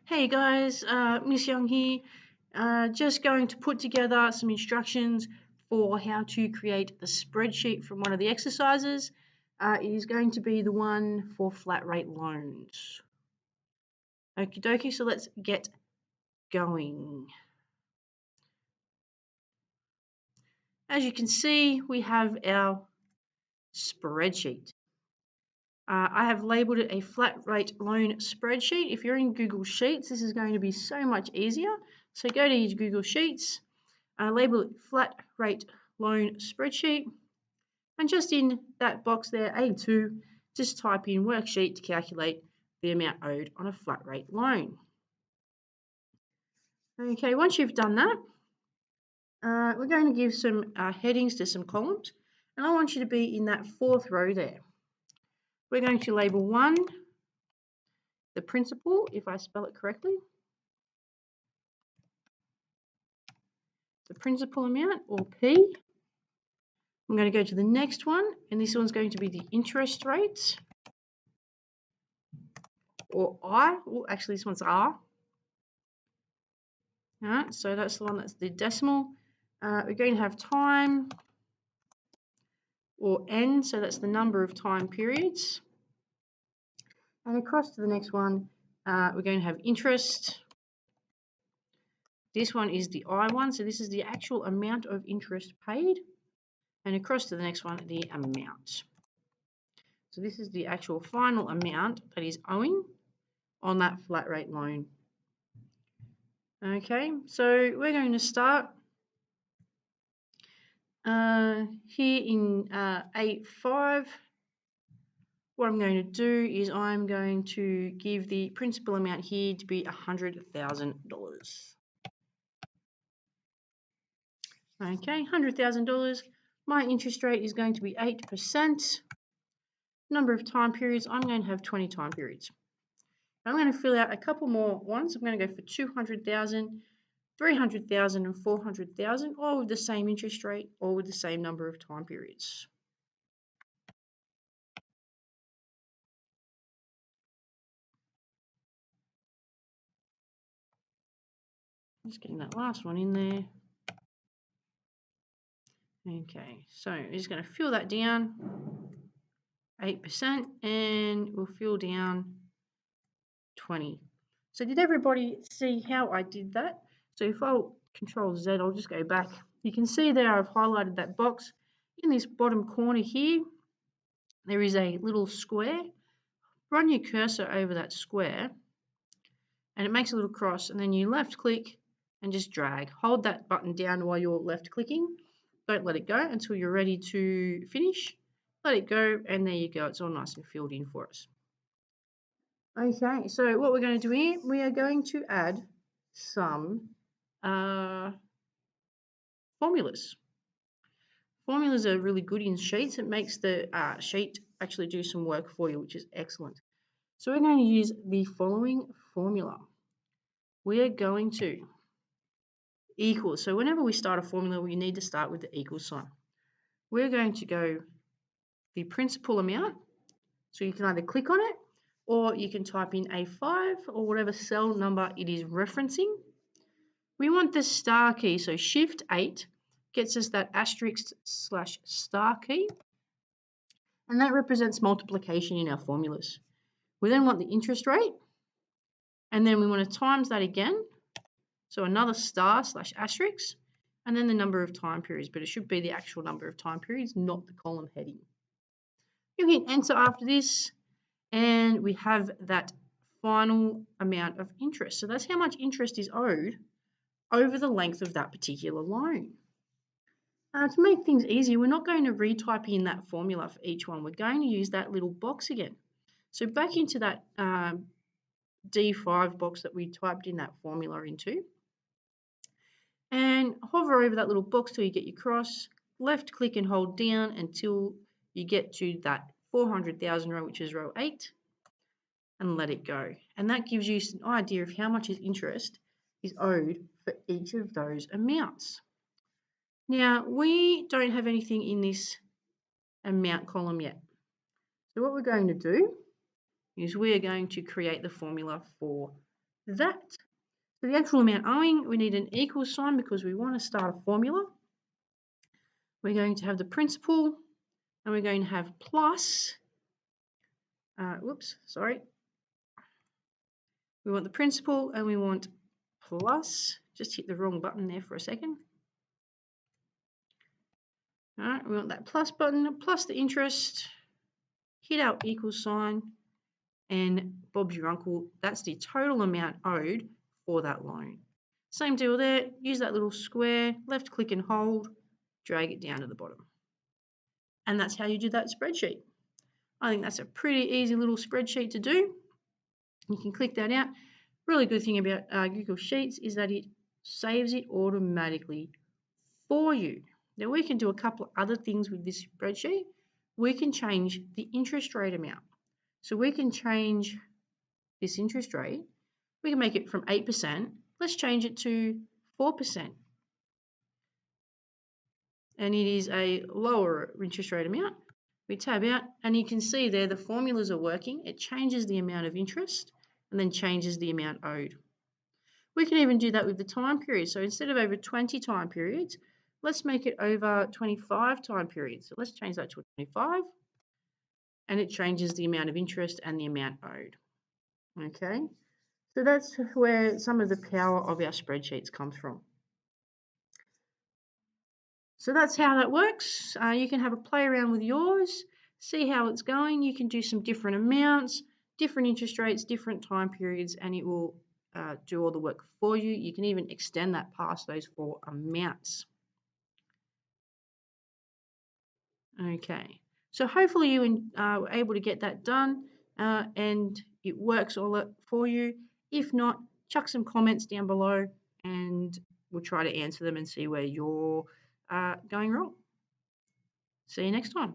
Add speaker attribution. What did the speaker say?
Speaker 1: Hey guys, Miss Young here. Just going to put together some instructions for how to create the spreadsheet from one of the exercises. It is going to be the one for flat rate loans. Okie dokie, so let's get going. As you can see, we have our spreadsheet. I have labeled it a flat rate loan spreadsheet. If you're in Google Sheets, this is going to be so much easier. So go to your Google Sheets, label it flat rate loan spreadsheet, and just in that box there, A2, just type in worksheet to calculate the amount owed on a flat rate loan. Okay, once you've done that, we're going to give some headings to some columns, and I want you to be in that fourth row there. We're going to label 1, the principal, if I spell it correctly, the principal amount, or P. I'm going to go to the next one, and this one's going to be the interest rate, or I. Oh, actually, this one's R. All right, so that's the one that's the decimal. We're going to have time, or N, so that's the number of time periods. And across to the next one, we're going to have interest. This one is the I one, so this is the actual amount of interest paid. And across to the next one, the amount. So this is the actual final amount that is owing on that flat rate loan. Okay, so we're going to start here in A5. What I'm going to do is I'm going to give the principal amount here to be $100,000. Okay, $100,000. My interest rate is going to be 8%. Number of time periods, I'm going to have 20 time periods. I'm going to fill out a couple more ones. I'm going to go for 200,000, 300,000 and 400,000, all with the same interest rate, all with the same number of time periods. Just getting that last one in there. Okay, so we're just going to fill that down, 8%, and we'll fill down 20. So did everybody see how I did that? So if I'll Control Z, I'll just go back. You can see there I've highlighted that box. In this bottom corner here, there is a little square. Run your cursor over that square, and it makes a little cross, and then you left click and just drag. Hold that button down while you're left clicking. Don't let it go until you're ready to finish. Let it go, and there you go. It's all nice and filled in for us. Okay, so what we're going to do here, we are going to add some formulas. Formulas are really good in sheets. It makes the sheet actually do some work for you, which is excellent. So we're going to use the following formula. We are going to equal. So whenever we start a formula, we need to start with the equal sign. We're going to go the principal amount. So you can either click on it, or you can type in A5 or whatever cell number it is referencing. We want the star key, so Shift 8 gets us that asterisk/star key, and that represents multiplication in our formulas. We then want the interest rate, and then we want to times that again, so another star/asterisk, and then the number of time periods, but it should be the actual number of time periods, not the column heading. You hit enter after this, and we have that final amount of interest. So that's how much interest is owed over the length of that particular loan. To make things easier, we're not going to retype in that formula for each one. We're going to use that little box again. So back into that D5 box that we typed in that formula into, and hover over that little box till you get your cross, left click and hold down until you get to that 400,000 row, which is row 8, and let it go. And that gives you an idea of how much interest is owed for each of those amounts. Now, we don't have anything in this amount column yet. So what we're going to do is we are going to create the formula for that. For the actual amount owing, we need an equal sign because we want to start a formula. We're going to have the principal, and we're going to have plus. We want the principal, and we want plus. Just hit the wrong button there for a second. All right, we want that plus button, plus the interest, hit our equal sign, and Bob's your uncle. That's the total amount owed for that loan. Same deal there, use that little square, left click and hold, drag it down to the bottom. And that's how you do that spreadsheet. I think that's a pretty easy little spreadsheet to do. You can click that out. Really good thing about Google Sheets is that it saves it automatically for you. Now we can do a couple of other things with this spreadsheet. We can change the interest rate amount. So we can change this interest rate. We can make it from 8%. Let's change it to 4%. And it is a lower interest rate amount. We tab out and you can see there the formulas are working. It changes the amount of interest and then changes the amount owed. We can even do that with the time period. So instead of over 20 time periods, let's make it over 25 time periods. So let's change that to 25 and it changes the amount of interest and the amount owed. Okay, so that's where some of the power of our spreadsheets comes from. So that's how that works. You can have a play around with yours, see how it's going. You can do some different amounts, different interest rates, different time periods, and it will do all the work for you. You can even extend that past those 4 amounts. Okay, so hopefully you were able to get that done and it works all for you. If not, chuck some comments down below and we'll try to answer them and see where you're going wrong. See you next time.